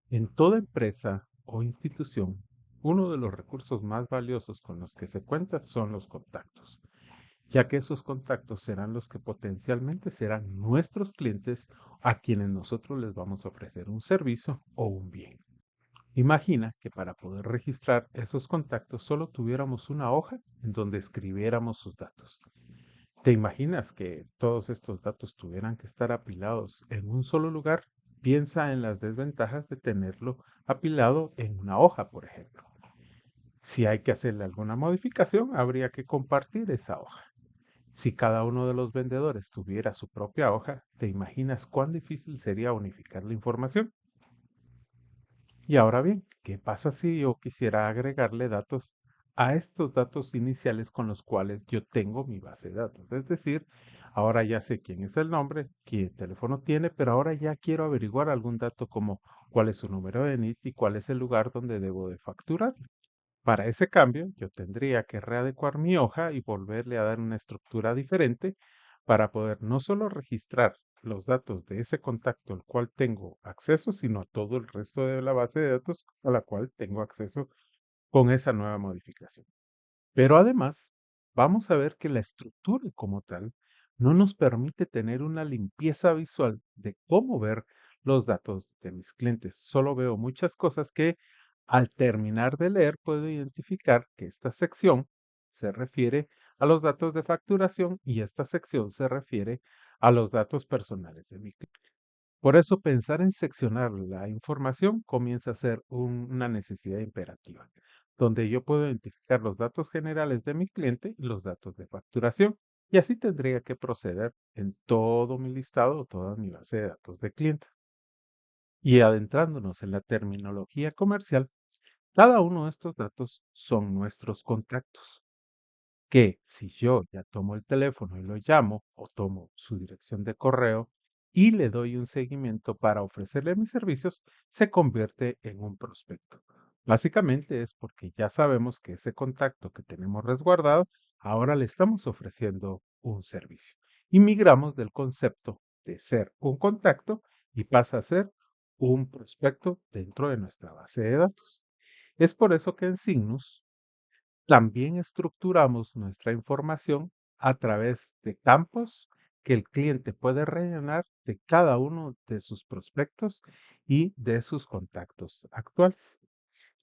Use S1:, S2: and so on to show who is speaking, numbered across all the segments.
S1: En toda empresa o institución, uno de los recursos más valiosos con los que se cuenta son los contactos, ya que esos contactos serán los que potencialmente serán nuestros clientes a quienes nosotros les vamos a ofrecer un servicio o un bien. Imagina que para poder registrar esos contactos solo tuviéramos una hoja en donde escribiéramos sus datos. ¿Te imaginas que todos estos datos tuvieran que estar apilados en un solo lugar? Piensa en las desventajas de tenerlo apilado en una hoja, por ejemplo. Si hay que hacerle alguna modificación, habría que compartir esa hoja. Si cada uno de los vendedores tuviera su propia hoja, ¿te imaginas cuán difícil sería unificar la información? Y ahora bien, ¿qué pasa si yo quisiera agregarle datos a estos datos iniciales con los cuales yo tengo mi base de datos? Es decir, ahora ya sé quién es el nombre, qué teléfono tiene, pero ahora ya quiero averiguar algún dato como cuál es su número de NIT y cuál es el lugar donde debo de facturar. Para ese cambio, yo tendría que readecuar mi hoja y volverle a dar una estructura diferente para poder no solo registrar los datos de ese contacto al cual tengo acceso, sino a todo el resto de la base de datos a la cual tengo acceso con esa nueva modificación. Pero además, vamos a ver que la estructura como tal no nos permite tener una limpieza visual de cómo ver los datos de mis clientes. Solo veo muchas cosas que al terminar de leer puedo identificar que esta sección se refiere a los datos de facturación y esta sección se refiere a los datos personales de mi cliente. Por eso pensar en seccionar la información comienza a ser una necesidad imperativa, donde yo puedo identificar los datos generales de mi cliente y los datos de facturación, y así tendría que proceder en todo mi listado o toda mi base de datos de clientes. Y adentrándonos en la terminología comercial, cada uno de estos datos son nuestros contactos que si yo ya tomo el teléfono y lo llamo o tomo su dirección de correo y le doy un seguimiento para ofrecerle mis servicios, se convierte en un prospecto. Básicamente es porque ya sabemos que ese contacto que tenemos resguardado, ahora le estamos ofreciendo un servicio. Y migramos del concepto de ser un contacto y pasa a ser un prospecto dentro de nuestra base de datos. Es por eso que en Signus también estructuramos nuestra información a través de campos que el cliente puede rellenar de cada uno de sus prospectos y de sus contactos actuales.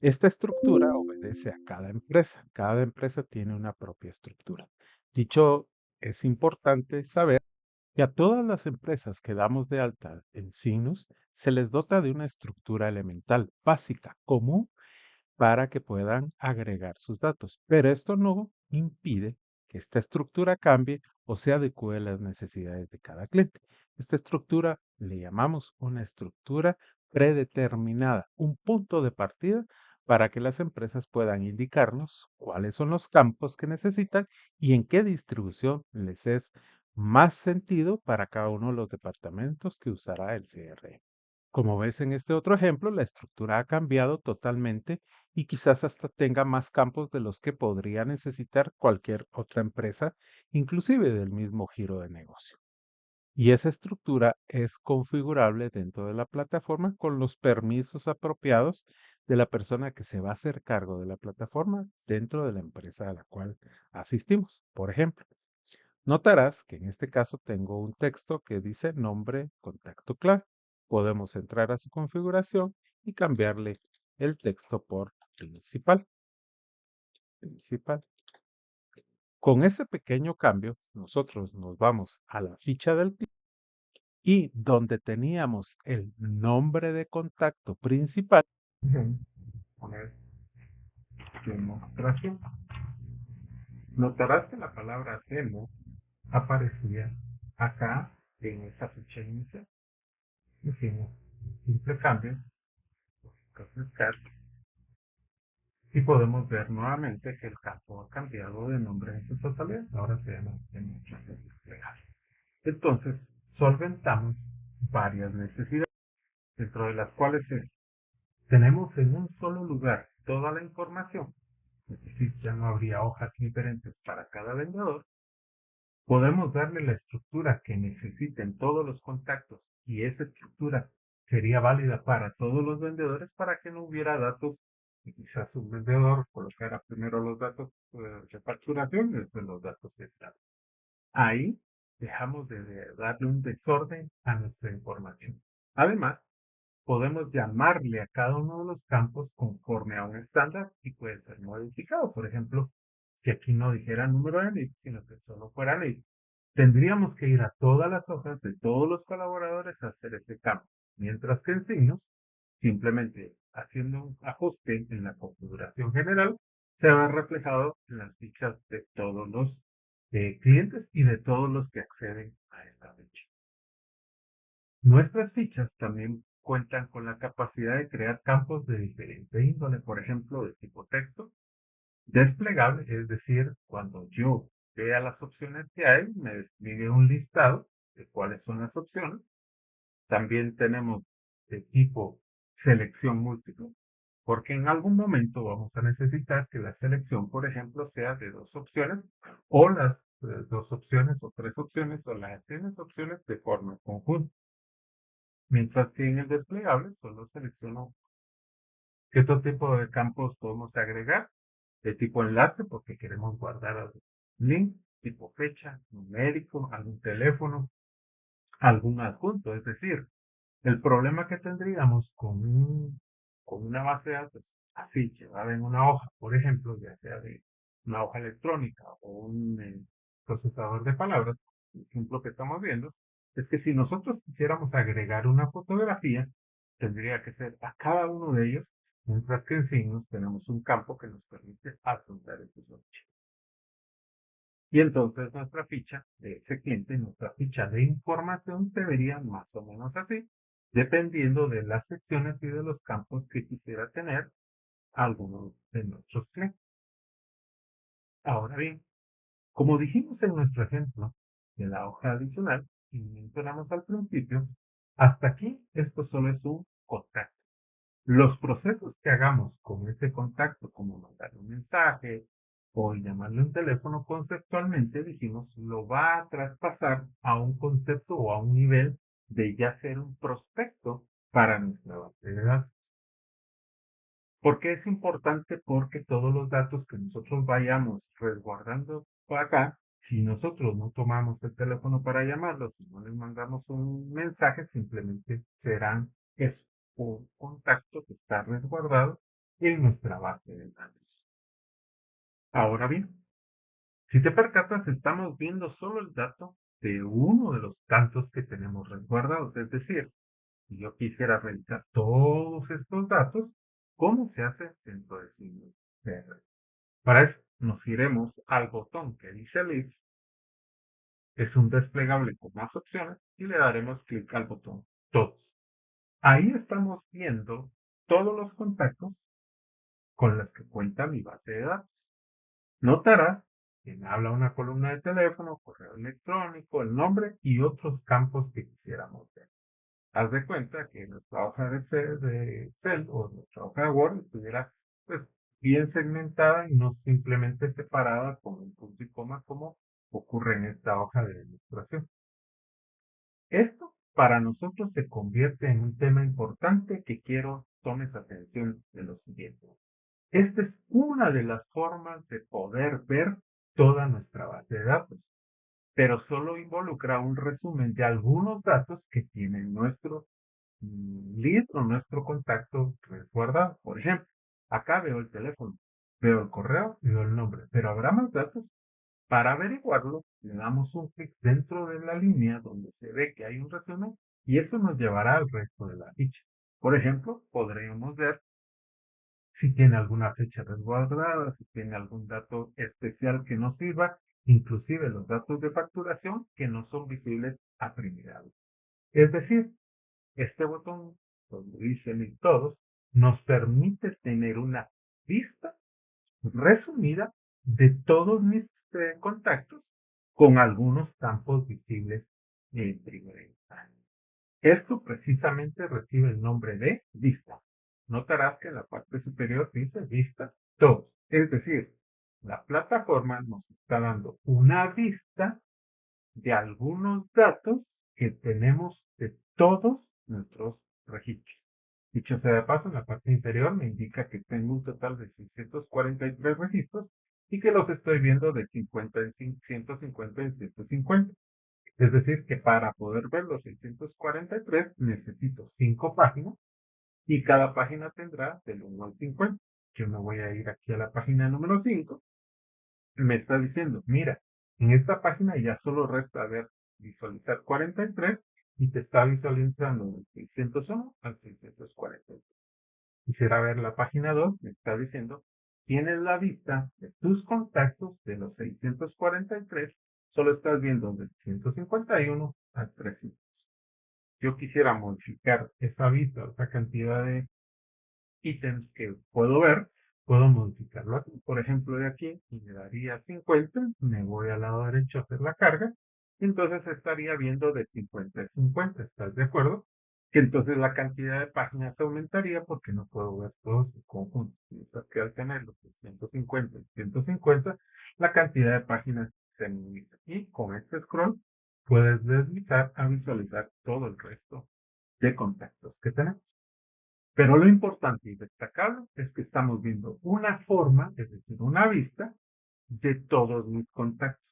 S1: Esta estructura obedece a cada empresa. Cada empresa tiene una propia estructura. Dicho, es importante saber que a todas las empresas que damos de alta en Sinus se les dota de una estructura elemental básica, común para que puedan agregar sus datos. Pero esto no impide que esta estructura cambie o se adecue a las necesidades de cada cliente. Esta estructura le llamamos una estructura predeterminada, un punto de partida para que las empresas puedan indicarnos cuáles son los campos que necesitan y en qué distribución les es más sentido para cada uno de los departamentos que usará el CRM. Como ves en este otro ejemplo, la estructura ha cambiado totalmente y quizás hasta tenga más campos de los que podría necesitar cualquier otra empresa, inclusive del mismo giro de negocio. Y esa estructura es configurable dentro de la plataforma con los permisos apropiados de la persona que se va a hacer cargo de la plataforma dentro de la empresa a la cual asistimos. Por ejemplo, notarás que en este caso tengo un texto que dice nombre, contacto clave. Podemos entrar a su configuración y cambiarle el texto por principal. Principal. Con ese pequeño cambio, nosotros nos vamos a la ficha del cliente y donde teníamos el nombre de contacto principal, poner demostración. Notarás que la palabra demo aparecía acá en esa ficha inicial. Hicimos un simple cambio, refrescar, y podemos ver nuevamente que el campo ha cambiado de nombre en su totalidad. Ahora se llama demostración legal. Entonces, solventamos varias necesidades, dentro de las cuales tenemos en un solo lugar toda la información, es decir, ya no habría hojas diferentes para cada vendedor. Podemos darle la estructura que necesiten todos los contactos y esa estructura sería válida para todos los vendedores para que no hubiera datos y quizás un vendedor colocara primero los datos de facturación y después los datos de entrada. Ahí dejamos de darle un desorden a nuestra información. Además, podemos llamarle a cada uno de los campos conforme a un estándar y puede ser modificado. Por ejemplo, si aquí no dijera número de NIF, sino que solo fuera NIF, tendríamos que ir a todas las hojas de todos los colaboradores a hacer ese cambio. Mientras que en signos, simplemente haciendo un ajuste en la configuración general, se va reflejado en las fichas de todos los clientes y de todos los que acceden a esta ficha. Nuestras fichas también cuentan con la capacidad de crear campos de diferente índole, por ejemplo, de tipo texto, desplegable, es decir, cuando yo vea las opciones que hay, me despliegue un listado de cuáles son las opciones. También tenemos de tipo selección múltiple, porque en algún momento vamos a necesitar que la selección, por ejemplo, sea de dos opciones o las dos opciones o tres opciones o las tienes opciones de forma conjunta. Mientras que en el desplegable solo selecciono qué otro tipo de campos podemos agregar, de tipo enlace, porque queremos guardar algún link, tipo fecha, numérico, algún teléfono, algún adjunto. Es decir, el problema que tendríamos con una base de datos así, llevada en una hoja, por ejemplo, ya sea de una hoja electrónica o un procesador de palabras, el ejemplo que estamos viendo, es que si nosotros quisiéramos agregar una fotografía, tendría que ser a cada uno de ellos, mientras que en signos tenemos un campo que nos permite adjuntar esos archivos. Y entonces nuestra ficha de ese cliente, nuestra ficha de información se vería más o menos así, dependiendo de las secciones y de los campos que quisiera tener algunos de nuestros clientes. Ahora bien, como dijimos en nuestro ejemplo de la hoja adicional y mencionamos al principio, hasta aquí esto solo es un contacto. Los procesos que hagamos con ese contacto, como mandarle un mensaje o llamarle un teléfono, conceptualmente dijimos, lo va a traspasar a un concepto o a un nivel de ya ser un prospecto para nuestra base de datos. ¿Por qué es importante? Porque todos los datos que nosotros vayamos resguardando por acá, si nosotros no tomamos el teléfono para llamarlos, si no les mandamos un mensaje, simplemente serán eso, un contacto que está resguardado en nuestra base de datos. Ahora bien, si te percatas, estamos viendo solo el dato de uno de los tantos que tenemos resguardados. Es decir, si yo quisiera revisar todos estos datos, ¿cómo se hace dentro de signos CR? Para eso nos iremos al botón que dice List, es un desplegable con más opciones, y le daremos clic al botón Todos. Ahí estamos viendo todos los contactos con los que cuenta mi base de datos. Notarás que me habla una columna de teléfono, correo electrónico, el nombre y otros campos que quisiéramos ver. Haz de cuenta que nuestra hoja de Excel o nuestra hoja de Word estuviera pues, bien segmentada y no simplemente separada con un punto y coma como ocurre en esta hoja de ilustración. Esto para nosotros se convierte en un tema importante que quiero tomes atención de lo siguiente. Esta es una de las formas de poder ver toda nuestra base de datos, pero solo involucra un resumen de algunos datos que tiene nuestro lead o nuestro contacto resguardado. Por ejemplo, acá veo el teléfono, veo el correo y veo el nombre, pero habrá más datos. Para averiguarlo, le damos un clic dentro de la línea donde se ve que hay un resumen y eso nos llevará al resto de la ficha. Por ejemplo, podríamos ver si tiene alguna fecha resguardada, si tiene algún dato especial que nos sirva, inclusive los datos de facturación que no son visibles a primera vista. Es decir, este botón, donde dice List Todos, nos permite tener una vista resumida de todos mis contactos con algunos campos visibles en primera instancia. Esto precisamente recibe el nombre de vista. Notarás que en la parte superior dice vista todos. Es decir, la plataforma nos está dando una vista de algunos datos que tenemos de todos nuestros registros. Dicho sea de paso, en la parte inferior me indica que tengo un total de 643 registros y que los estoy viendo de 50 en 150 en 150. Es decir, que para poder ver los 643 necesito 5 páginas y cada página tendrá del 1 al 50. Yo me voy a ir aquí a la página número 5. Me está diciendo, mira, en esta página ya solo resta ver visualizar 43 y te está visualizando del 601 al 643. Quisiera ver la página 2, me está diciendo, tienes la vista de tus contactos de los 643, solo estás viendo del 151 al 300. Yo quisiera modificar esa vista, esa cantidad de ítems que puedo ver, puedo modificarlo aquí. Por ejemplo, de aquí, y me daría 50, me voy al lado derecho a hacer la carga, entonces estaría viendo de 50 a 50, ¿estás de acuerdo? Que entonces la cantidad de páginas aumentaría porque no puedo ver todos en conjunto. Mientras que al tener los 150 y 150, la cantidad de páginas se minimiza. Y con este scroll puedes deslizar a visualizar todo el resto de contactos que tenemos. Pero lo importante y destacable es que estamos viendo una forma, es decir, una vista de todos mis contactos.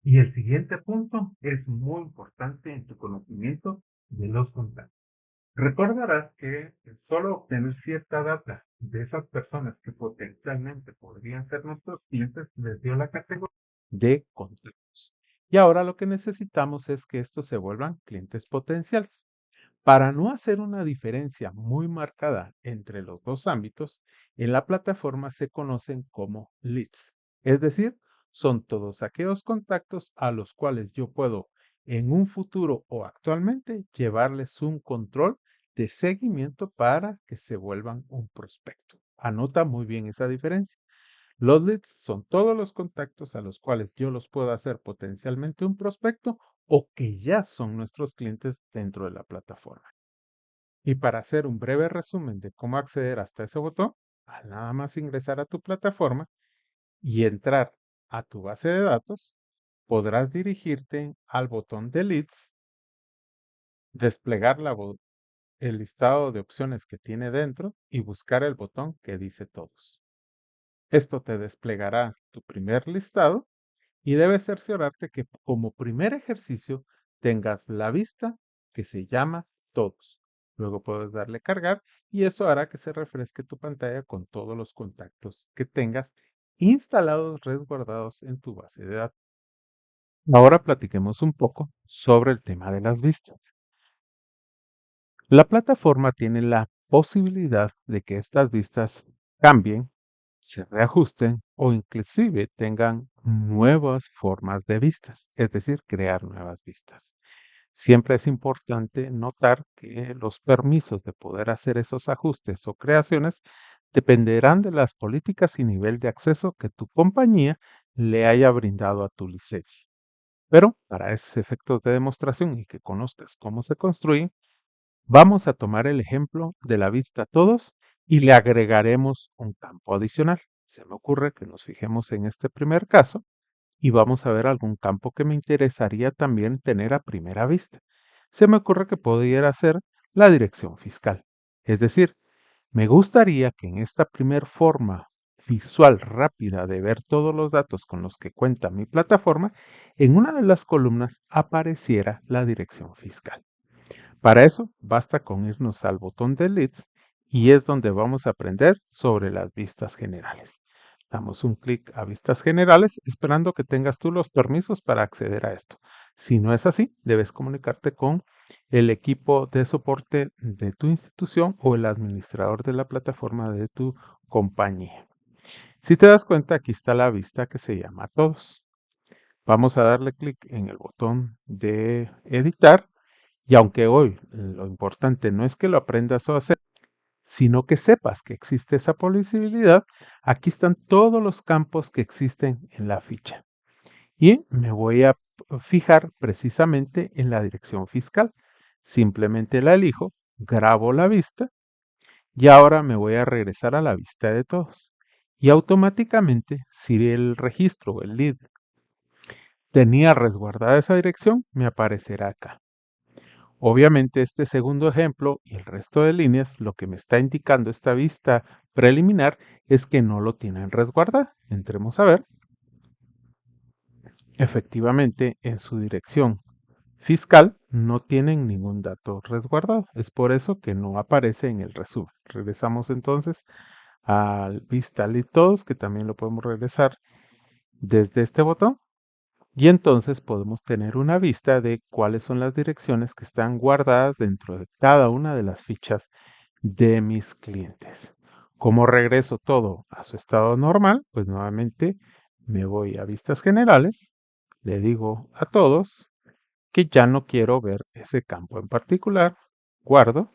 S1: Y el siguiente punto es muy importante en tu conocimiento de los contactos. Recordarás que solo obtener cierta data de esas personas que potencialmente podrían ser nuestros clientes les dio la categoría de contactos. Y ahora lo que necesitamos es que estos se vuelvan clientes potenciales. Para no hacer una diferencia muy marcada entre los dos ámbitos, en la plataforma se conocen como leads. Es decir, son todos aquellos contactos a los cuales yo puedo en un futuro o actualmente llevarles un control de seguimiento para que se vuelvan un prospecto. Anota muy bien esa diferencia. Los leads son todos los contactos a los cuales yo los puedo hacer potencialmente un prospecto o que ya son nuestros clientes dentro de la plataforma. Y para hacer un breve resumen de cómo acceder hasta ese botón, al nada más ingresar a tu plataforma y entrar a tu base de datos, podrás dirigirte al botón de leads, desplegar el listado de opciones que tiene dentro y buscar el botón que dice todos. Esto te desplegará tu primer listado y debes cerciorarte que como primer ejercicio tengas la vista que se llama todos. Luego puedes darle cargar y eso hará que se refresque tu pantalla con todos los contactos que tengas instalados, resguardados en tu base de datos. Ahora platiquemos un poco sobre el tema de las vistas. La plataforma tiene la posibilidad de que estas vistas cambien, se reajusten o inclusive tengan nuevas formas de vistas, es decir, crear nuevas vistas. Siempre es importante notar que los permisos de poder hacer esos ajustes o creaciones dependerán de las políticas y nivel de acceso que tu compañía le haya brindado a tu licencia. Pero para esos efectos de demostración y que conozcas cómo se construyen, vamos a tomar el ejemplo de la vista todos y le agregaremos un campo adicional. Se me ocurre que nos fijemos en este primer caso y vamos a ver algún campo que me interesaría también tener a primera vista. Se me ocurre que pudiera ser la dirección fiscal. Es decir, me gustaría que en esta primer forma visual rápida de ver todos los datos con los que cuenta mi plataforma, en una de las columnas apareciera la dirección fiscal. Para eso, basta con irnos al botón de Leads y es donde vamos a aprender sobre las vistas generales. Damos un clic a vistas generales esperando que tengas tú los permisos para acceder a esto. Si no es así, debes comunicarte con el equipo de soporte de tu institución o el administrador de la plataforma de tu compañía. Si te das cuenta, aquí está la vista que se llama Todos. Vamos a darle clic en el botón de editar y aunque hoy lo importante no es que lo aprendas a hacer, sino que sepas que existe esa posibilidad, aquí están todos los campos que existen en la ficha. Y me voy a fijar precisamente en la dirección fiscal. Simplemente la elijo, grabo la vista y ahora me voy a regresar a la vista de todos. Y automáticamente, si el registro o el lead tenía resguardada esa dirección, me aparecerá acá. Obviamente este segundo ejemplo y el resto de líneas, lo que me está indicando esta vista preliminar es que no lo tienen resguardado. Entremos a ver. Efectivamente, en su dirección fiscal no tienen ningún dato resguardado. Es por eso que no aparece en el resumen. Regresamos entonces al vista list todos, que también lo podemos regresar desde este botón. Y entonces podemos tener una vista de cuáles son las direcciones que están guardadas dentro de cada una de las fichas de mis clientes. Como regreso todo a su estado normal, pues nuevamente me voy a vistas generales, le digo a todos que ya no quiero ver ese campo en particular, guardo,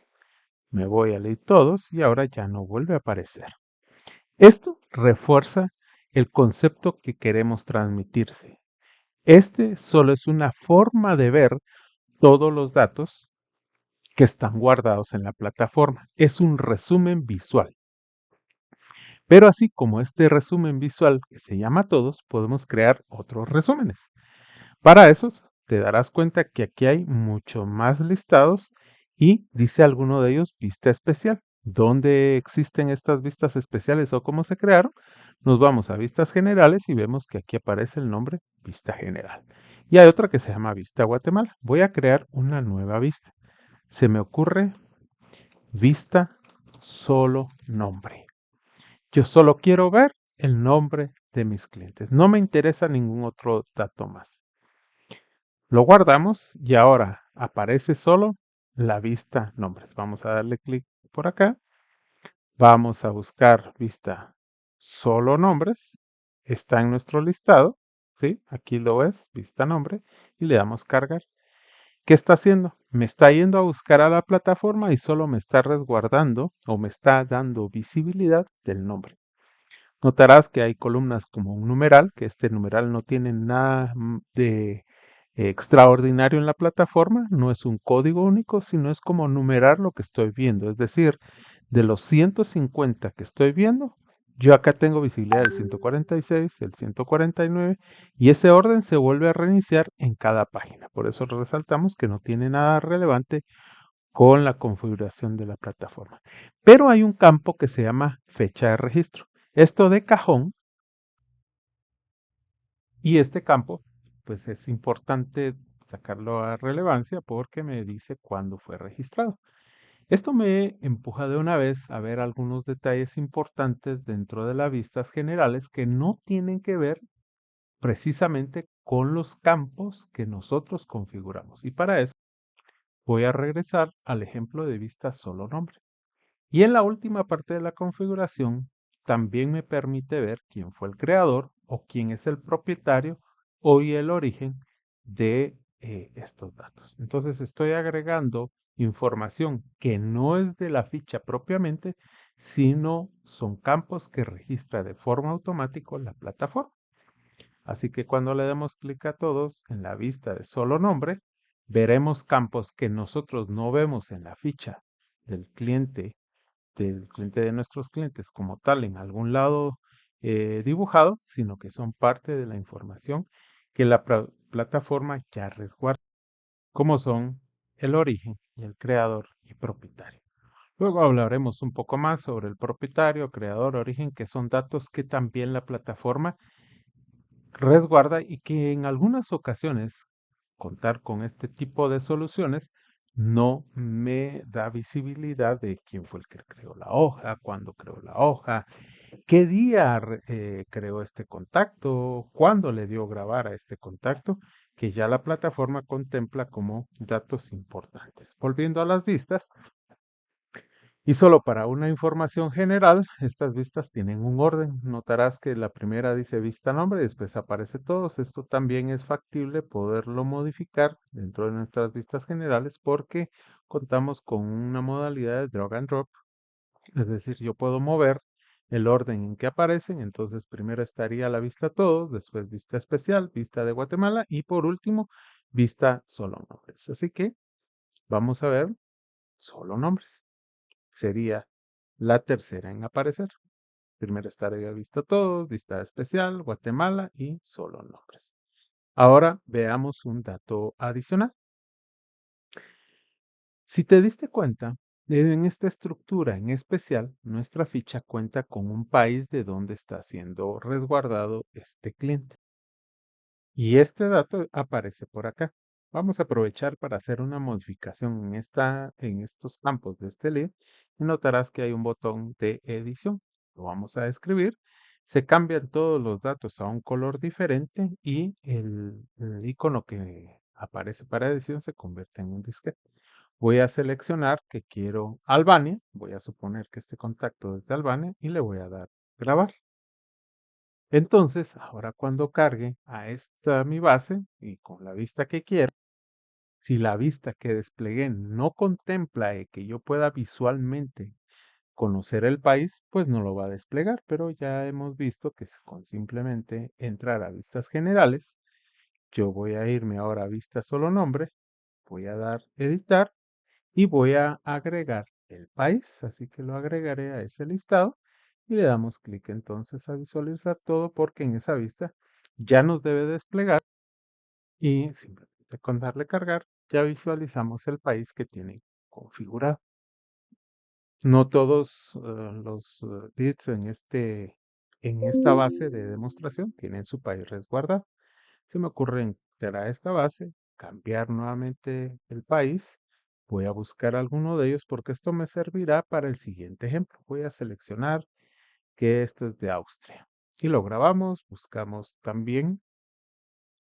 S1: me voy a leer todos y ahora ya no vuelve a aparecer. Esto refuerza el concepto que queremos transmitirse. Este solo es una forma de ver todos los datos que están guardados en la plataforma. Es un resumen visual. Pero así como este resumen visual que se llama todos, podemos crear otros resúmenes. Para esos te darás cuenta que aquí hay mucho más listados y dice alguno de ellos vista especial. ¿Dónde existen estas vistas especiales o cómo se crearon? Nos vamos a vistas generales y vemos que aquí aparece el nombre vista general. Y hay otra que se llama vista Guatemala. Voy a crear una nueva vista. Se me ocurre vista solo nombre. Yo solo quiero ver el nombre de mis clientes. No me interesa ningún otro dato más. Lo guardamos y ahora aparece solo la vista nombres. Vamos a darle clic por acá. Vamos a buscar vista solo nombres. Está en nuestro listado. ¿Sí? Aquí lo ves, vista nombre. Y le damos cargar. ¿Qué está haciendo? Me está yendo a buscar a la plataforma y solo me está resguardando o me está dando visibilidad del nombre. Notarás que hay columnas como un numeral, que este numeral no tiene nada de extraordinario en la plataforma, no es un código único, sino es como numerar lo que estoy viendo. Es decir, de los 150 que estoy viendo, yo acá tengo visibilidad del 146, el 149, y ese orden se vuelve a reiniciar en cada página. Por eso resaltamos que no tiene nada relevante con la configuración de la plataforma. Pero hay un campo que se llama fecha de registro. Esto de cajón y este campo, pues es importante sacarlo a relevancia porque me dice cuándo fue registrado. Esto me empuja de una vez a ver algunos detalles importantes dentro de las vistas generales que no tienen que ver precisamente con los campos que nosotros configuramos. Y para eso voy a regresar al ejemplo de vista solo nombre. Y en la última parte de la configuración también me permite ver quién fue el creador o quién es el propietario o y el origen de estos datos. Entonces estoy agregando información que no es de la ficha propiamente, sino son campos que registra de forma automática la plataforma. Así que cuando le demos clic a todos en la vista de solo nombre, veremos campos que nosotros no vemos en la ficha del cliente de nuestros clientes como tal en algún lado dibujado, sino que son parte de la información que la plataforma ya resguarda, como son el origen y el creador y propietario. Luego hablaremos un poco más sobre el propietario, creador, origen, que son datos que también la plataforma resguarda y que en algunas ocasiones contar con este tipo de soluciones no me da visibilidad de quién fue el que creó la hoja, cuándo creó la hoja, qué día creó este contacto, cuándo le dio grabar a este contacto, que ya la plataforma contempla como datos importantes. Volviendo a las vistas, y solo para una información general, estas vistas tienen un orden. Notarás que la primera dice vista nombre y después aparece todos. Esto también es factible poderlo modificar dentro de nuestras vistas generales porque contamos con una modalidad de drag and drop. Es decir, yo puedo mover el orden en que aparecen. Entonces primero estaría la vista todos, después vista especial, vista de Guatemala y por último vista solo nombres. Así que vamos a ver solo nombres. Sería la tercera en aparecer. Primero estaría vista todos, vista especial, Guatemala y solo nombres. Ahora veamos un dato adicional. Si te diste cuenta, en esta estructura en especial, nuestra ficha cuenta con un país de donde está siendo resguardado este cliente. Y este dato aparece por acá. Vamos a aprovechar para hacer una modificación en estos campos de este lead y notarás que hay un botón de edición. Lo vamos a escribir. Se cambian todos los datos a un color diferente y el icono que aparece para edición se convierte en un disquete. Voy a seleccionar que quiero Albania. Voy a suponer que este contacto es de Albania y le voy a dar grabar. Entonces, ahora cuando cargue a esta mi base y con la vista que quiero, si la vista que desplegué no contempla que yo pueda visualmente conocer el país, pues no lo va a desplegar, pero ya hemos visto que con simplemente entrar a vistas generales, yo voy a irme ahora a vista solo nombre, voy a dar editar y voy a agregar el país, así que lo agregaré a ese listado y le damos clic entonces a visualizar todo porque en esa vista ya nos debe desplegar y simplemente con darle cargar ya visualizamos el país que tiene configurado. No todos los bits en esta base de demostración tienen su país resguardado. Se me ocurre entrar a esta base, cambiar nuevamente el país. Voy a buscar alguno de ellos porque esto me servirá para el siguiente ejemplo. Voy a seleccionar que esto es de Austria. Y lo grabamos, buscamos también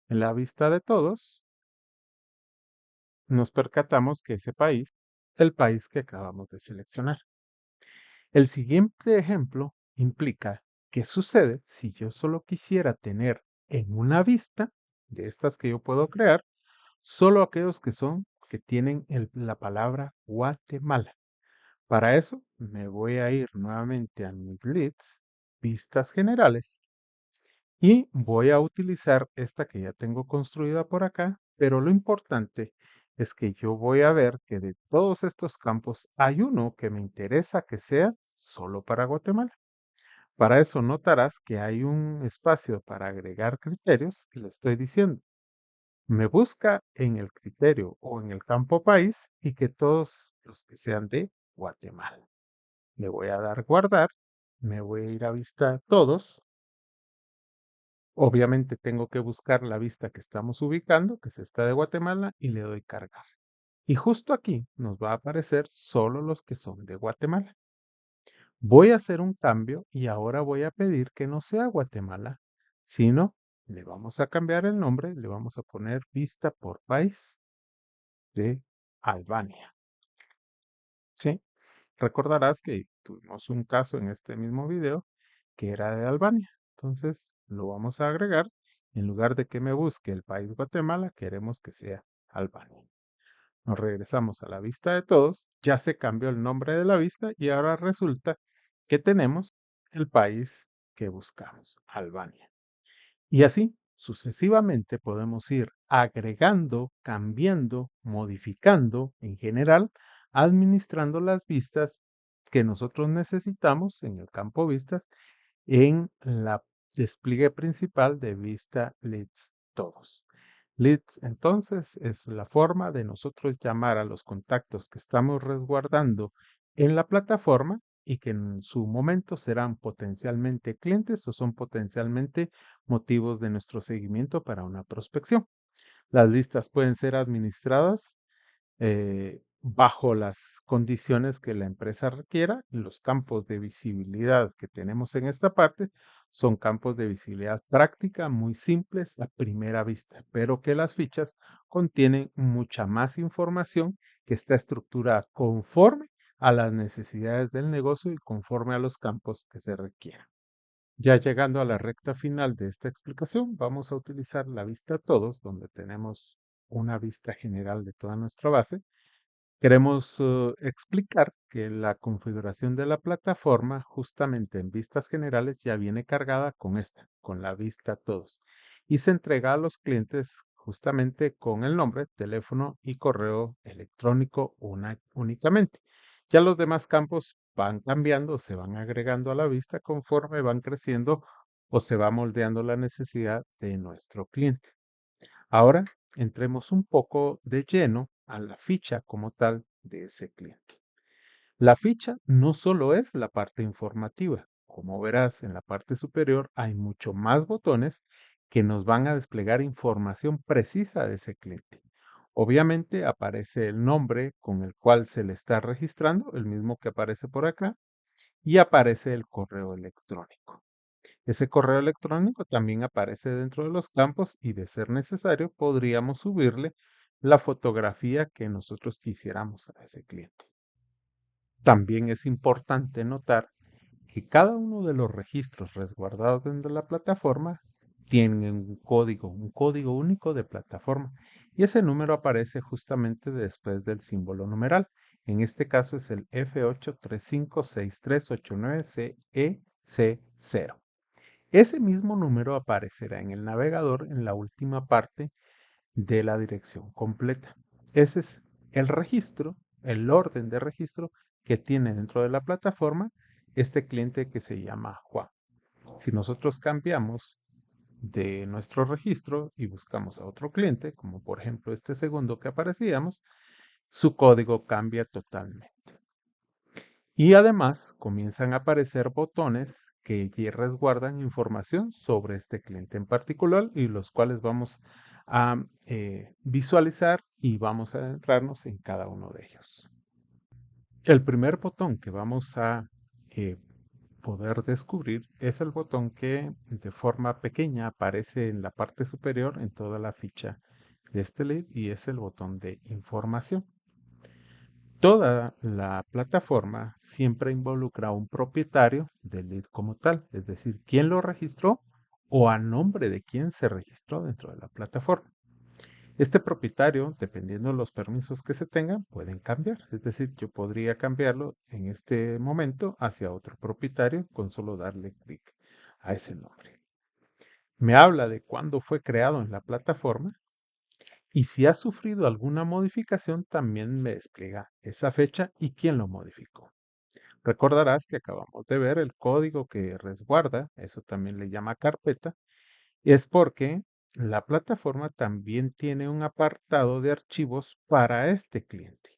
S1: en la vista de todos. Nos percatamos que ese país es el país que acabamos de seleccionar. El siguiente ejemplo implica qué sucede si yo solo quisiera tener en una vista de estas que yo puedo crear solo aquellos que tienen la palabra Guatemala. Para eso me voy a ir nuevamente a mis leads, vistas generales, y voy a utilizar esta que ya tengo construida por acá, pero lo importante es que yo voy a ver que de todos estos campos hay uno que me interesa que sea solo para Guatemala. Para eso notarás que hay un espacio para agregar criterios y le estoy diciendo me busca en el criterio o en el campo país y que todos los que sean de Guatemala. Le voy a dar guardar, me voy a ir a vista todos. Obviamente tengo que buscar la vista que estamos ubicando, que es esta de Guatemala, y le doy cargar. Y justo aquí nos va a aparecer solo los que son de Guatemala. Voy a hacer un cambio y ahora voy a pedir que no sea Guatemala, sino le vamos a cambiar el nombre, le vamos a poner vista por país de Albania. ¿Sí? Recordarás que tuvimos un caso en este mismo video que era de Albania. Entonces lo vamos a agregar. En lugar de que me busque el país Guatemala, queremos que sea Albania. Nos regresamos a la vista de todos. Ya se cambió el nombre de la vista y ahora resulta que tenemos el país que buscamos, Albania. Y así sucesivamente podemos ir agregando, cambiando, modificando, en general, administrando las vistas que nosotros necesitamos en el campo vistas en la despliegue principal de vista leads todos. Leads entonces es la forma de nosotros llamar a los contactos que estamos resguardando en la plataforma y que en su momento serán potencialmente clientes o son potencialmente motivos de nuestro seguimiento para una prospección. Las listas pueden ser administradas bajo las condiciones que la empresa requiera. Los campos de visibilidad que tenemos en esta parte son campos de visibilidad práctica muy simples a primera vista, pero que las fichas contienen mucha más información que está estructurada conforme a las necesidades del negocio y conforme a los campos que se requieran. Ya llegando a la recta final de esta explicación, vamos a utilizar la vista todos, donde tenemos una vista general de toda nuestra base. Queremos explicar que la configuración de la plataforma justamente en vistas generales ya viene cargada con esta, con la vista todos. Y se entrega a los clientes justamente con el nombre, teléfono y correo electrónico únicamente. Ya los demás campos van cambiando, se van agregando a la vista conforme van creciendo o se va moldeando la necesidad de nuestro cliente. Ahora entremos un poco de lleno a la ficha como tal de ese cliente. La ficha no solo es la parte informativa. Como verás, en la parte superior hay mucho más botones que nos van a desplegar información precisa de ese cliente. Obviamente aparece el nombre con el cual se le está registrando, el mismo que aparece por acá, y aparece el correo electrónico. Ese correo electrónico también aparece dentro de los campos y de ser necesario podríamos subirle la fotografía que nosotros quisiéramos a ese cliente. También es importante notar que cada uno de los registros resguardados dentro de la plataforma tiene un código único de plataforma, y ese número aparece justamente después del símbolo numeral. En este caso es el F8356389CEC0. Ese mismo número aparecerá en el navegador en la última parte de la dirección completa. Ese es el registro, el orden de registro que tiene dentro de la plataforma este cliente que se llama Juan. Si nosotros cambiamos de nuestro registro y buscamos a otro cliente, como por ejemplo este segundo que aparecíamos, su código cambia totalmente. Y además comienzan a aparecer botones que resguardan información sobre este cliente en particular y los cuales vamos a visualizar y vamos a adentrarnos en cada uno de ellos. El primer botón que vamos a eh, poder descubrir es el botón que de forma pequeña aparece en la parte superior en toda la ficha de este lead, y es el botón de información. Toda la plataforma siempre involucra a un propietario del lead como tal, es decir, quién lo registró o a nombre de quién se registró dentro de la plataforma. Este propietario, dependiendo de los permisos que se tengan, pueden cambiar. Es decir, yo podría cambiarlo en este momento hacia otro propietario con solo darle clic a ese nombre. Me habla de cuándo fue creado en la plataforma, y si ha sufrido alguna modificación, también me despliega esa fecha y quién lo modificó. Recordarás que acabamos de ver el código que resguarda, eso también le llama carpeta, y es porque la plataforma también tiene un apartado de archivos para este cliente.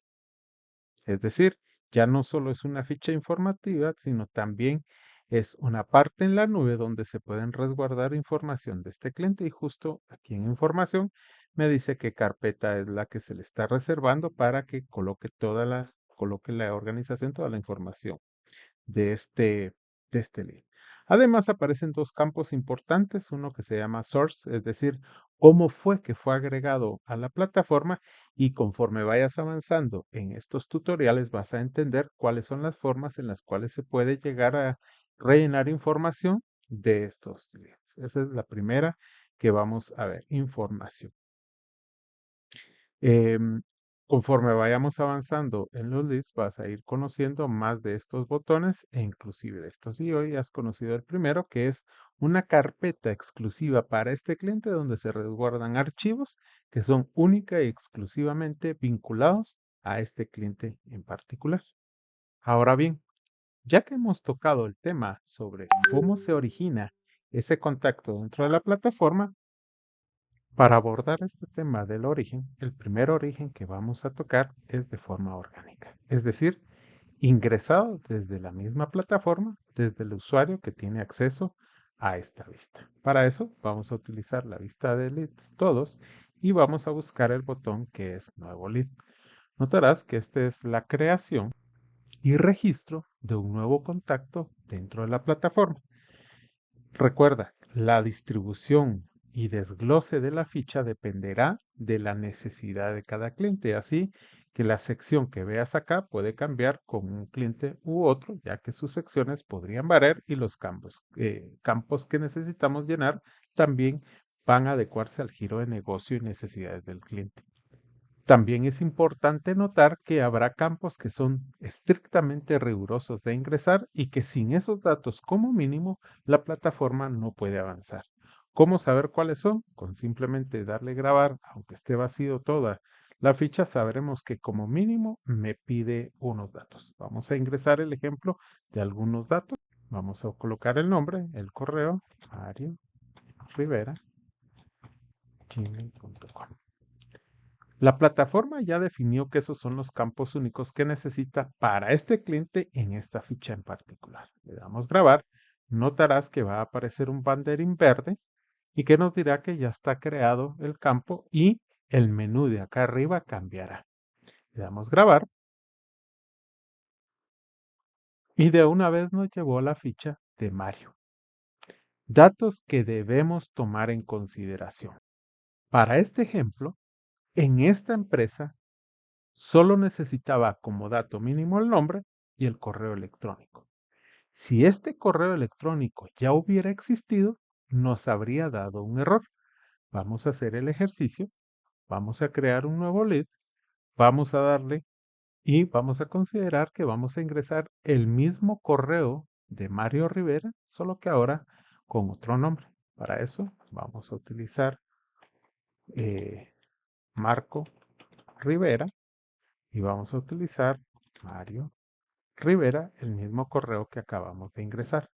S1: Es decir, ya no solo es una ficha informativa, sino también es una parte en la nube donde se pueden resguardar información de este cliente, y justo aquí en información me dice qué carpeta es la que se le está reservando para que coloque la organización toda la información de este link. Además, aparecen dos campos importantes, uno que se llama source, es decir, cómo fue que fue agregado a la plataforma, y conforme vayas avanzando en estos tutoriales vas a entender cuáles son las formas en las cuales se puede llegar a rellenar información de estos links. Esa es la primera que vamos a ver, información. Em, Conforme vayamos avanzando en los leads, vas a ir conociendo más de estos botones e inclusive de estos. Y hoy has conocido el primero, que es una carpeta exclusiva para este cliente donde se resguardan archivos que son única y exclusivamente vinculados a este cliente en particular. Ahora bien, ya que hemos tocado el tema sobre cómo se origina ese contacto dentro de la plataforma, para abordar este tema del origen, el primer origen que vamos a tocar es de forma orgánica, es decir, ingresado desde la misma plataforma, desde el usuario que tiene acceso a esta vista. Para eso vamos a utilizar la vista de leads todos y vamos a buscar el botón que es nuevo lead. Notarás que esta es la creación y registro de un nuevo contacto dentro de la plataforma. Recuerda, la distribución y desglose de la ficha dependerá de la necesidad de cada cliente, así que la sección que veas acá puede cambiar con un cliente u otro, ya que sus secciones podrían variar y los campos que necesitamos llenar también van a adecuarse al giro de negocio y necesidades del cliente. También es importante notar que habrá campos que son estrictamente rigurosos de ingresar y que sin esos datos como mínimo la plataforma no puede avanzar. ¿Cómo saber cuáles son? Con simplemente darle grabar, aunque esté vacío toda la ficha, sabremos que como mínimo me pide unos datos. Vamos a ingresar el ejemplo de algunos datos. Vamos a colocar el nombre, el correo, Mario Rivera, gmail.com. La plataforma ya definió que esos son los campos únicos que necesita para este cliente en esta ficha en particular. Le damos grabar, notarás que va a aparecer un banderín verde y que nos dirá que ya está creado el campo y el menú de acá arriba cambiará. Le damos grabar y de una vez nos llevó a la ficha de Mario. Datos que debemos tomar en consideración. Para este ejemplo, en esta empresa solo necesitaba como dato mínimo el nombre y el correo electrónico. Si este correo electrónico ya hubiera existido, nos habría dado un error. Vamos a hacer el ejercicio, vamos a crear un nuevo lead, vamos a darle y vamos a considerar que vamos a ingresar el mismo correo de Mario Rivera, solo que ahora con otro nombre. Para eso vamos a utilizar Marco Rivera y vamos a utilizar Mario Rivera, el mismo correo que acabamos de ingresar.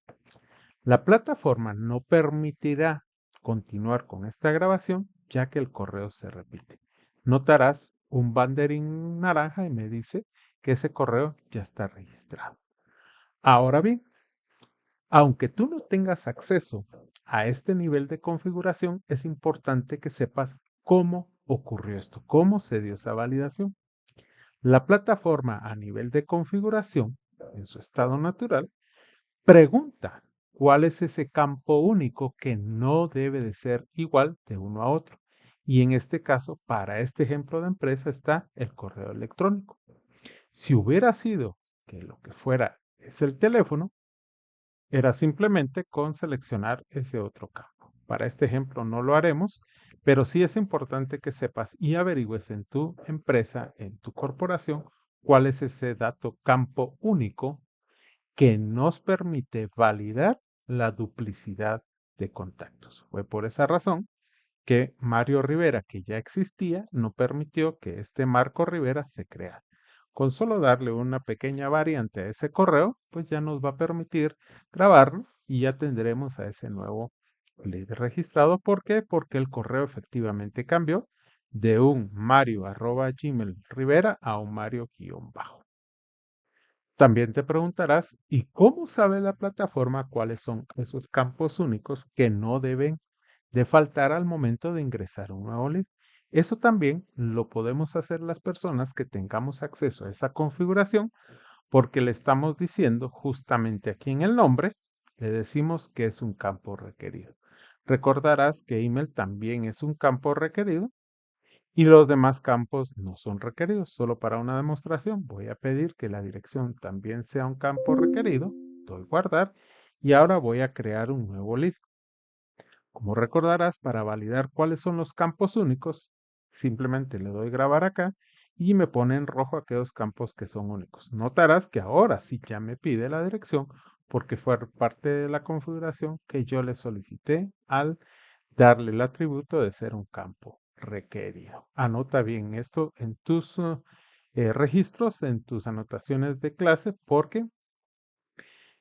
S1: La plataforma no permitirá continuar con esta grabación ya que el correo se repite. Notarás un banderín naranja y me dice que ese correo ya está registrado. Ahora bien, aunque tú no tengas acceso a este nivel de configuración, es importante que sepas cómo ocurrió esto, cómo se dio esa validación. La plataforma a nivel de configuración, en su estado natural, pregunta cuál es ese campo único que no debe de ser igual de uno a otro. Y en este caso, para este ejemplo de empresa está el correo electrónico. Si hubiera sido que lo que fuera es el teléfono, era simplemente con seleccionar ese otro campo. Para este ejemplo no lo haremos, pero sí es importante que sepas y averigües en tu empresa, en tu corporación, cuál es ese dato campo único que nos permite validar la duplicidad de contactos. Fue por esa razón que Mario Rivera, que ya existía, no permitió que este Marco Rivera se creara. Con solo darle una pequeña variante a ese correo, pues ya nos va a permitir grabarlo y ya tendremos a ese nuevo lead registrado. ¿Por qué? Porque el correo efectivamente cambió de un Mario@Gmail Rivera a un Mario-bajo. También te preguntarás, ¿y cómo sabe la plataforma cuáles son esos campos únicos que no deben de faltar al momento de ingresar un nuevo lead? Eso también lo podemos hacer las personas que tengamos acceso a esa configuración porque le estamos diciendo justamente aquí en el nombre, le decimos que es un campo requerido. Recordarás que email también es un campo requerido y los demás campos no son requeridos. Solo para una demostración voy a pedir que la dirección también sea un campo requerido. Doy guardar y ahora voy a crear un nuevo lead. Como recordarás, para validar cuáles son los campos únicos, simplemente le doy grabar acá y me pone en rojo aquellos campos que son únicos. Notarás que ahora sí ya me pide la dirección porque fue parte de la configuración que yo le solicité al darle el atributo de ser un campo requerido. Anota bien esto en tus registros, en tus anotaciones de clase, porque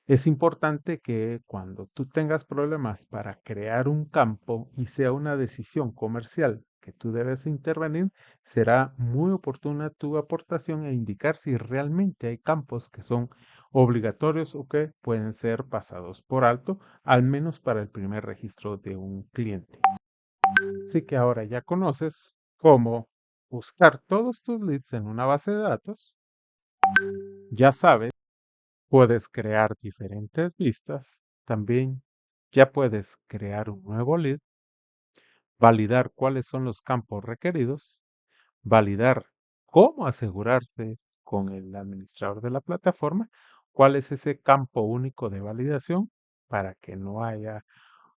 S1: es importante que cuando tú tengas problemas para crear un campo y sea una decisión comercial que tú debes intervenir, será muy oportuna tu aportación e indicar si realmente hay campos que son obligatorios o que pueden ser pasados por alto, al menos para el primer registro de un cliente. Así que ahora ya conoces cómo buscar todos tus leads en una base de datos. Ya sabes, puedes crear diferentes vistas. También ya puedes crear un nuevo lead, validar cuáles son los campos requeridos, validar cómo asegurarse con el administrador de la plataforma cuál es ese campo único de validación para que no haya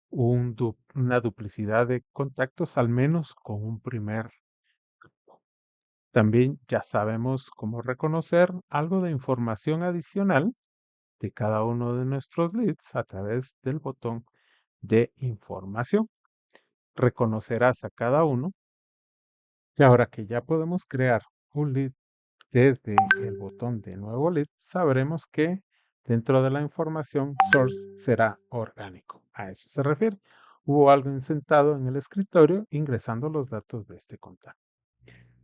S1: una duplicidad de contactos, al menos con un primer. También ya sabemos cómo reconocer algo de información adicional de cada uno de nuestros leads a través del botón de información. Reconocerás a cada uno y ahora que ya podemos crear un lead desde el botón de nuevo lead, sabremos que dentro de la información source será orgánico. A eso se refiere. Hubo alguien sentado en el escritorio ingresando los datos de este contacto.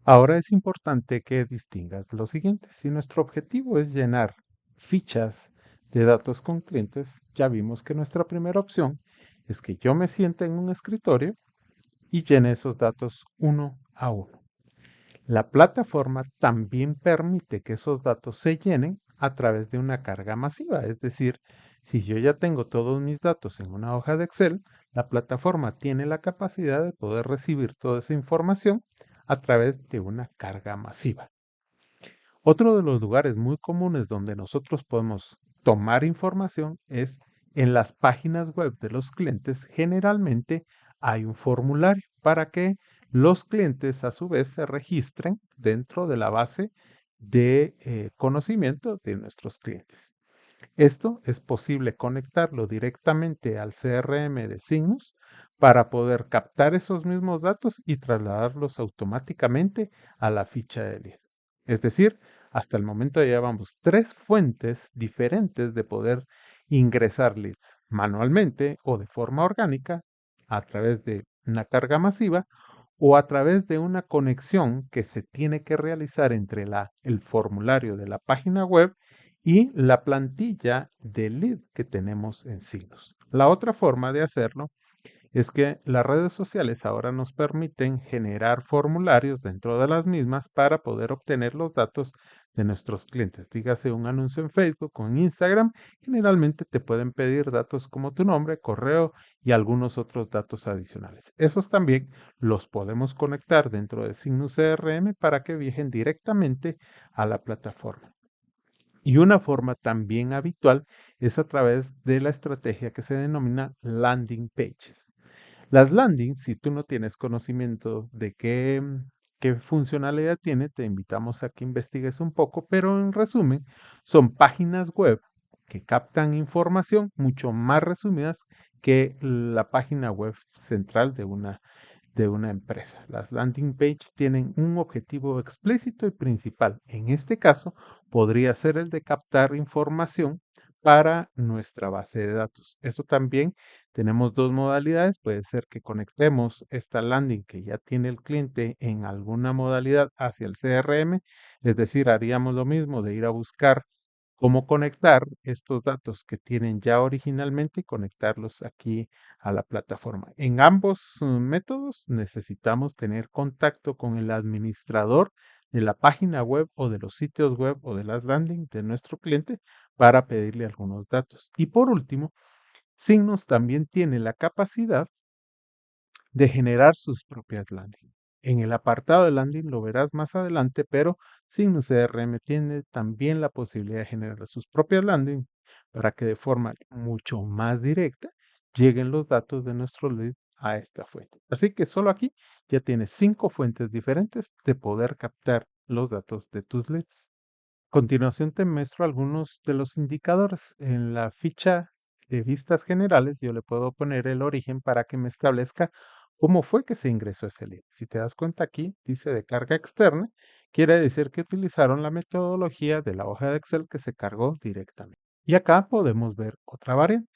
S1: Ahora es importante que distingas lo siguiente. Si nuestro objetivo es llenar fichas de datos con clientes, ya vimos que nuestra primera opción es que yo me siente en un escritorio y llene esos datos uno a uno. La plataforma también permite que esos datos se llenen a través de una carga masiva, es decir, si yo ya tengo todos mis datos en una hoja de Excel, la plataforma tiene la capacidad de poder recibir toda esa información a través de una carga masiva. Otro de los lugares muy comunes donde nosotros podemos tomar información es en las páginas web de los clientes. Generalmente hay un formulario para que los clientes a su vez se registren dentro de la base de conocimiento de nuestros clientes. Esto es posible conectarlo directamente al CRM de Signus para poder captar esos mismos datos y trasladarlos automáticamente a la ficha de lead. Es decir, hasta el momento ya llevamos tres fuentes diferentes de poder ingresar leads manualmente o de forma orgánica a través de una carga masiva o a través de una conexión que se tiene que realizar entre el formulario de la página web y la plantilla de lead que tenemos en Signus. La otra forma de hacerlo es que las redes sociales ahora nos permiten generar formularios dentro de las mismas para poder obtener los datos de nuestros clientes. Dígase un anuncio en Facebook o en Instagram, generalmente te pueden pedir datos como tu nombre, correo y algunos otros datos adicionales. Esos también los podemos conectar dentro de Signus CRM para que viajen directamente a la plataforma. Y una forma también habitual es a través de la estrategia que se denomina landing pages. Las landings, si tú no tienes conocimiento de qué funcionalidad tiene, te invitamos a que investigues un poco, pero en resumen, son páginas web que captan información mucho más resumidas que la página web central de una empresa. Las landing page tienen un objetivo explícito y principal. En este caso, podría ser el de captar información para nuestra base de datos. Eso también tenemos dos modalidades. Puede ser que conectemos esta landing que ya tiene el cliente en alguna modalidad hacia el CRM, es decir, haríamos lo mismo de ir a buscar cómo conectar estos datos que tienen ya originalmente y conectarlos aquí a la plataforma. En ambos métodos necesitamos tener contacto con el administrador de la página web o de los sitios web o de las landing de nuestro cliente para pedirle algunos datos. Y por último, Signos también tiene la capacidad de generar sus propias landing. En el apartado de landing lo verás más adelante, pero Signus CRM tiene también la posibilidad de generar sus propias landing para que de forma mucho más directa lleguen los datos de nuestro lead a esta fuente. Así que solo aquí ya tienes 5 fuentes diferentes de poder captar los datos de tus leads. A continuación te muestro algunos de los indicadores. En la ficha de vistas generales yo le puedo poner el origen para que me establezca cómo fue que se ingresó ese lead. Si te das cuenta aquí, dice de carga externa, quiere decir que utilizaron la metodología de la hoja de Excel que se cargó directamente. Y acá podemos ver otra variante.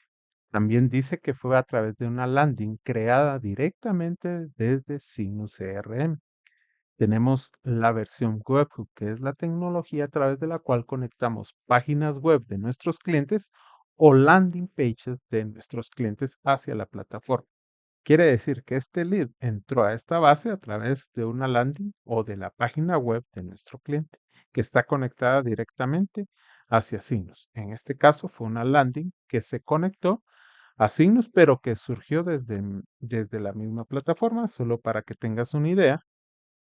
S1: También dice que fue a través de una landing creada directamente desde Sinus CRM. Tenemos la versión webhook, que es la tecnología a través de la cual conectamos páginas web de nuestros clientes o landing pages de nuestros clientes hacia la plataforma. Quiere decir que este lead entró a esta base a través de una landing o de la página web de nuestro cliente, que está conectada directamente hacia Signus. En este caso fue una landing que se conectó a Signus, pero que surgió desde la misma plataforma, solo para que tengas una idea.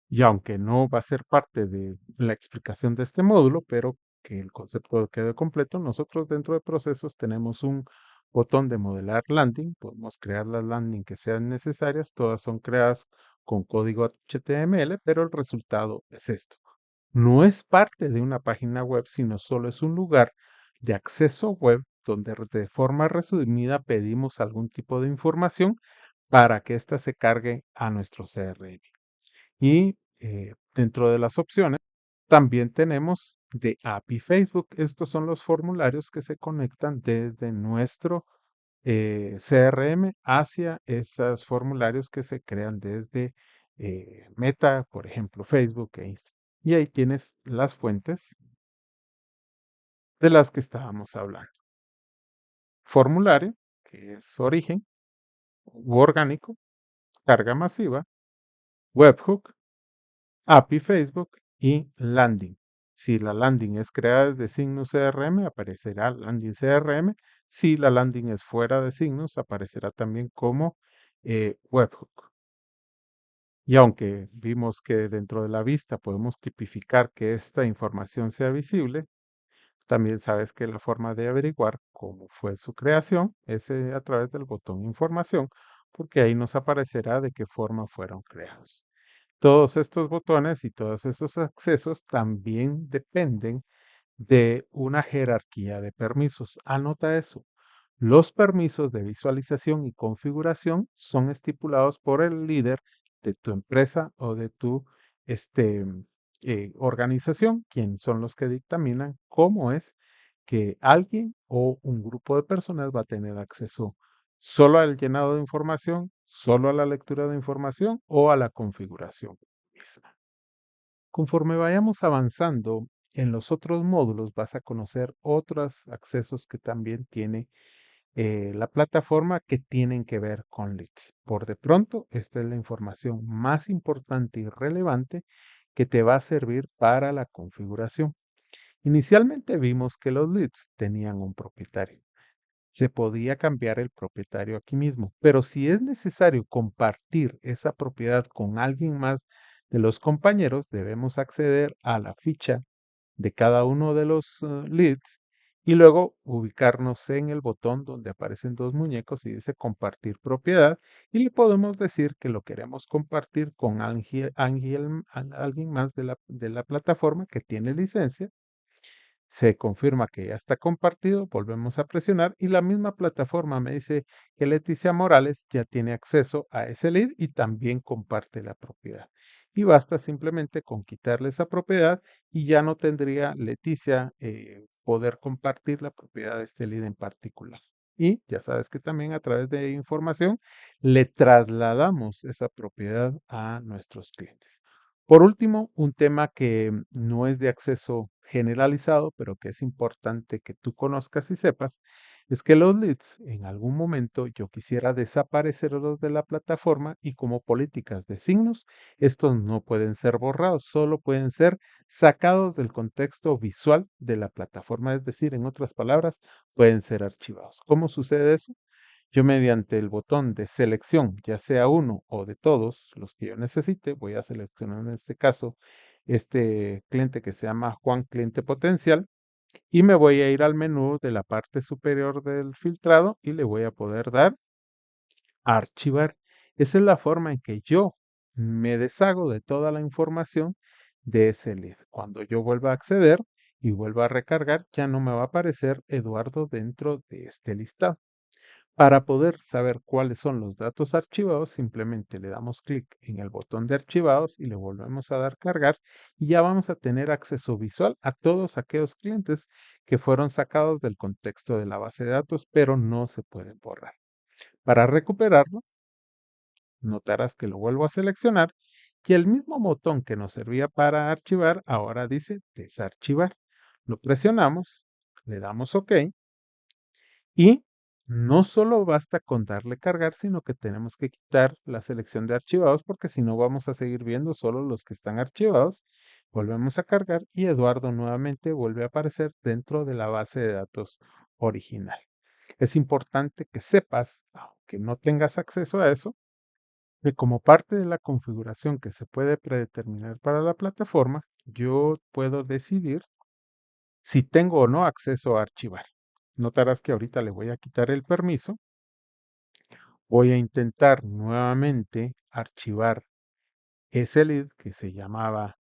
S1: Y aunque no va a ser parte de la explicación de este módulo, pero que el concepto quede completo, nosotros dentro de procesos tenemos un botón de modelar landing. Podemos crear las landing que sean necesarias. Todas son creadas con código HTML, pero el resultado es esto. No es parte de una página web, sino solo es un lugar de acceso web donde de forma resumida pedimos algún tipo de información para que ésta se cargue a nuestro CRM. Y dentro de las opciones también tenemos de API Facebook. Estos son los formularios que se conectan desde nuestro CRM hacia esos formularios que se crean desde Meta, por ejemplo, Facebook e Instagram. Y ahí tienes las fuentes de las que estábamos hablando. Formulario, que es origen, u orgánico, carga masiva, webhook, API Facebook y landing. Si la landing es creada desde Signus CRM, aparecerá landing CRM. Si la landing es fuera de Signus, aparecerá también como webhook. Y aunque vimos que dentro de la vista podemos tipificar que esta información sea visible, también sabes que la forma de averiguar cómo fue su creación es a través del botón información, porque ahí nos aparecerá de qué forma fueron creados. Todos estos botones y todos estos accesos también dependen de una jerarquía de permisos. Anota eso. Los permisos de visualización y configuración son estipulados por el líder de tu empresa o de tu este, organización, quienes son los que dictaminan cómo es que alguien o un grupo de personas va a tener acceso solo al llenado de información, solo a la lectura de información o a la configuración misma. Conforme vayamos avanzando en los otros módulos, vas a conocer otros accesos que también tiene la plataforma que tienen que ver con leads. Por de pronto, esta es la información más importante y relevante que te va a servir para la configuración. Inicialmente vimos que los leads tenían un propietario. Se podía cambiar el propietario aquí mismo, pero si es necesario compartir esa propiedad con alguien más de los compañeros, debemos acceder a la ficha de cada uno de los leads y luego ubicarnos en el botón donde aparecen dos muñecos y dice compartir propiedad y le podemos decir que lo queremos compartir con alguien más de la plataforma que tiene licencia. Se confirma que ya está compartido, volvemos a presionar y la misma plataforma me dice que Leticia Morales ya tiene acceso a ese lead y también comparte la propiedad. Y basta simplemente con quitarle esa propiedad y ya no tendría Leticia poder compartir la propiedad de este lead en particular. Y ya sabes que también a través de información le trasladamos esa propiedad a nuestros clientes. Por último, un tema que no es de acceso generalizado, pero que es importante que tú conozcas y sepas, es que los leads en algún momento yo quisiera desaparecerlos de la plataforma y como políticas de signos, estos no pueden ser borrados, solo pueden ser sacados del contexto visual de la plataforma, es decir, en otras palabras, pueden ser archivados. ¿Cómo sucede eso? Yo mediante el botón de selección, ya sea uno o de todos los que yo necesite, voy a seleccionar en este caso este cliente que se llama Juan Cliente Potencial y me voy a ir al menú de la parte superior del filtrado y le voy a poder dar a archivar. Esa es la forma en que yo me deshago de toda la información de ese lead. Cuando yo vuelva a acceder y vuelva a recargar, ya no me va a aparecer Eduardo dentro de este listado. Para poder saber cuáles son los datos archivados, simplemente le damos clic en el botón de archivados y le volvemos a dar cargar y ya vamos a tener acceso visual a todos aquellos clientes que fueron sacados del contexto de la base de datos, pero no se pueden borrar. Para recuperarlo, notarás que lo vuelvo a seleccionar y el mismo botón que nos servía para archivar ahora dice desarchivar. Lo presionamos, le damos OK y no solo basta con darle cargar, sino que tenemos que quitar la selección de archivados porque si no vamos a seguir viendo solo los que están archivados. Volvemos a cargar y Eduardo nuevamente vuelve a aparecer dentro de la base de datos original. Es importante que sepas, aunque no tengas acceso a eso, que como parte de la configuración que se puede predeterminar para la plataforma, yo puedo decidir si tengo o no acceso a archivar. Notarás que ahorita le voy a quitar el permiso. Voy a intentar nuevamente archivar ese lead que se llamaba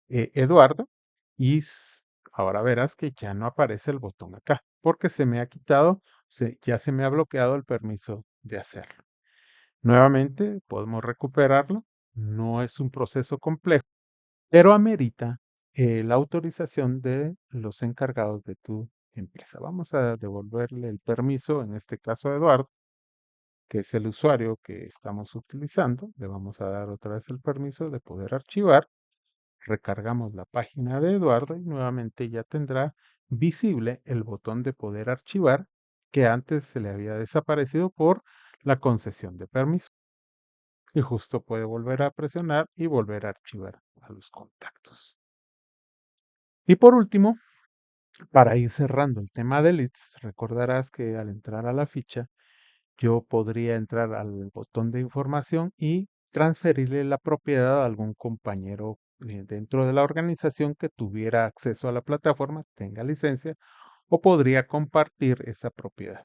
S1: Eduardo y ahora verás que ya no aparece el botón acá porque se me ha quitado, ya se me ha bloqueado el permiso de hacerlo. Nuevamente podemos recuperarlo. No es un proceso complejo, pero amerita la autorización de los encargados de tu empresa. Vamos a devolverle el permiso, en este caso a Eduardo, que es el usuario que estamos utilizando. Le vamos a dar otra vez el permiso de poder archivar. Recargamos la página de Eduardo y nuevamente ya tendrá visible el botón de poder archivar que antes se le había desaparecido por la concesión de permiso. Y justo puede volver a presionar y volver a archivar a los contactos. Y por último, para ir cerrando el tema de leads, recordarás que al entrar a la ficha, yo podría entrar al botón de información y transferirle la propiedad a algún compañero dentro de la organización que tuviera acceso a la plataforma, tenga licencia, o podría compartir esa propiedad.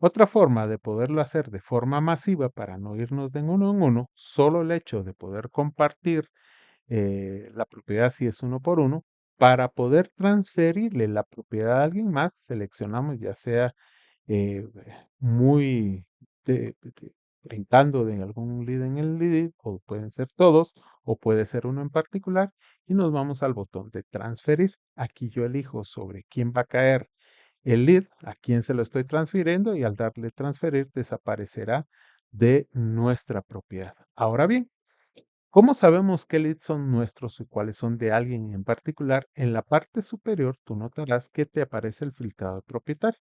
S1: Otra forma de poderlo hacer de forma masiva para no irnos de uno en uno, solo el hecho de poder compartir la propiedad si es uno por uno, para poder transferirle la propiedad a alguien más, seleccionamos ya sea eh, muy brincando de algún lead en el lead, o pueden ser todos, o puede ser uno en particular, y nos vamos al botón de transferir. Aquí yo elijo sobre quién va a caer el lead, a quién se lo estoy transfiriendo, y al darle transferir desaparecerá de nuestra propiedad. Ahora bien, ¿cómo sabemos qué leads son nuestros y cuáles son de alguien en particular? En la parte superior tú notarás que te aparece el filtrado de propietario.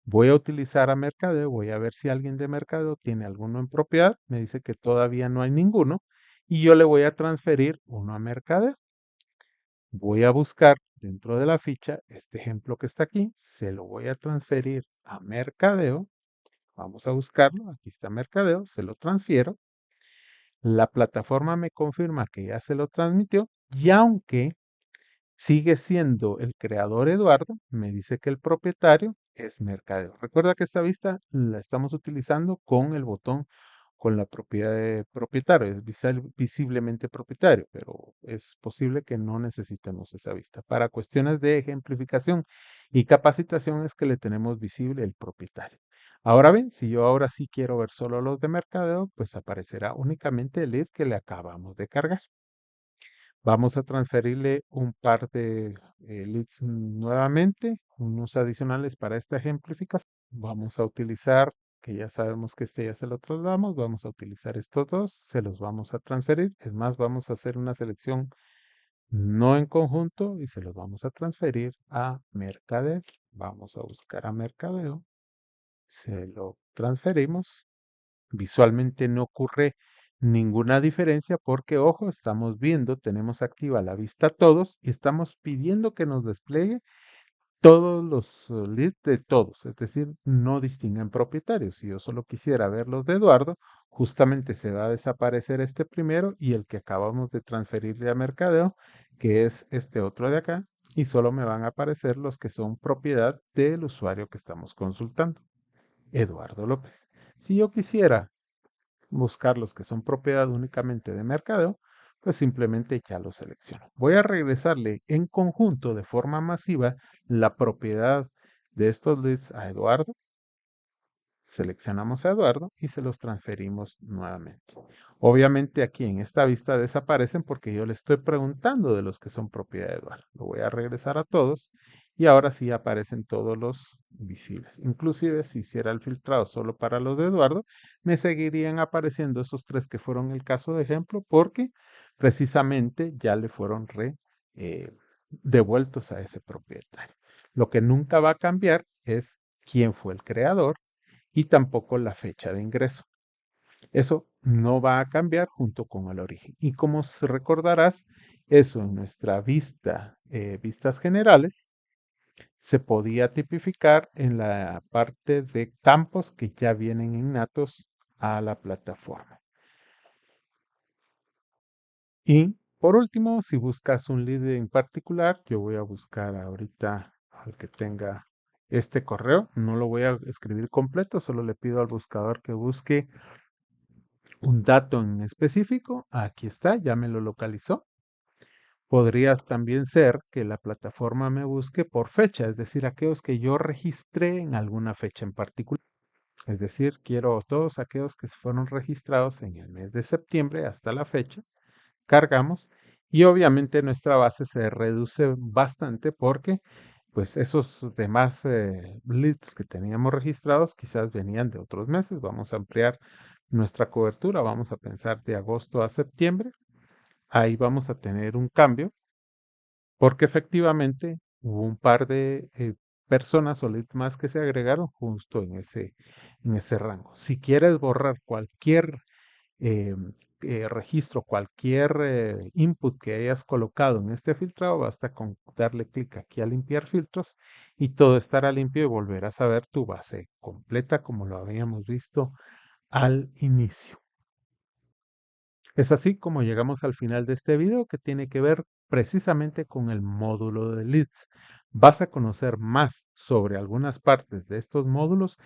S1: Voy a utilizar a mercadeo, voy a ver si alguien de mercadeo tiene alguno en propiedad. Me dice que todavía no hay ninguno y yo le voy a transferir uno a mercadeo. Voy a buscar dentro de la ficha este ejemplo que está aquí, se lo voy a transferir a mercadeo. Vamos a buscarlo, aquí está mercadeo, se lo transfiero. La plataforma me confirma que ya se lo transmitió y aunque sigue siendo el creador Eduardo, me dice que el propietario es Mercadeo. Recuerda que esta vista la estamos utilizando con el botón con la propiedad de propietario, es visiblemente propietario, pero es posible que no necesitemos esa vista. Para cuestiones de ejemplificación y capacitación es que le tenemos visible el propietario. Ahora bien, si yo ahora sí quiero ver solo los de mercadeo, pues aparecerá únicamente el lead que le acabamos de cargar. Vamos a transferirle un par de leads nuevamente, unos adicionales para esta ejemplificación. Vamos a utilizar, que ya sabemos que este ya se lo trasladamos, vamos a utilizar estos dos, se los vamos a transferir. Es más, vamos a hacer una selección no en conjunto y se los vamos a transferir a mercadeo. Vamos a buscar a mercadeo, se lo transferimos. Visualmente no ocurre ninguna diferencia porque, ojo, estamos viendo, tenemos activa la vista todos y estamos pidiendo que nos despliegue todos los leads de todos, es decir, no distinguen propietarios. Si yo solo quisiera ver los de Eduardo, justamente se va a desaparecer este primero y el que acabamos de transferirle a mercadeo, que es este otro de acá, y solo me van a aparecer los que son propiedad del usuario que estamos consultando, Eduardo López. Si yo quisiera buscar los que son propiedad únicamente de mercadeo, pues simplemente ya los selecciono. Voy a regresarle en conjunto de forma masiva la propiedad de estos leads a Eduardo. Seleccionamos a Eduardo y se los transferimos nuevamente. Obviamente aquí en esta vista desaparecen porque yo le estoy preguntando de los que son propiedad de Eduardo. Lo voy a regresar a todos y ahora sí aparecen todos los visibles. Inclusive si hiciera el filtrado solo para los de Eduardo, me seguirían apareciendo esos tres que fueron el caso de ejemplo porque precisamente ya le fueron devueltos a ese propietario. Lo que nunca va a cambiar es quién fue el creador y tampoco la fecha de ingreso. Eso no va a cambiar junto con el origen. Y como recordarás, eso en nuestra vistas generales, se podía tipificar en la parte de campos que ya vienen innatos a la plataforma. Y por último, si buscas un lead en particular, yo voy a buscar ahorita al que tenga este correo. No lo voy a escribir completo, solo le pido al buscador que busque un dato en específico. Aquí está, ya me lo localizó. Podrías también ser que la plataforma me busque por fecha, es decir, aquellos que yo registré en alguna fecha en particular. Es decir, quiero todos aquellos que fueron registrados en el mes de septiembre hasta la fecha. Cargamos y obviamente nuestra base se reduce bastante porque pues esos demás leads que teníamos registrados quizás venían de otros meses. Vamos a ampliar nuestra cobertura, vamos a pensar de agosto a septiembre. Ahí vamos a tener un cambio porque efectivamente hubo un par de personas o leads más que se agregaron justo en ese rango. Si quieres borrar cualquier eh, registro, cualquier input que hayas colocado en este filtrado, basta con darle clic aquí a limpiar filtros y todo estará limpio y volverás a ver tu base completa como lo habíamos visto al inicio. Es así como llegamos al final de este video que tiene que ver precisamente con el módulo de leads. Vas a conocer más sobre algunas partes de estos módulos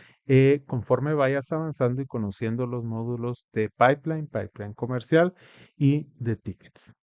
S1: conforme vayas avanzando y conociendo los módulos de pipeline, pipeline comercial y de tickets.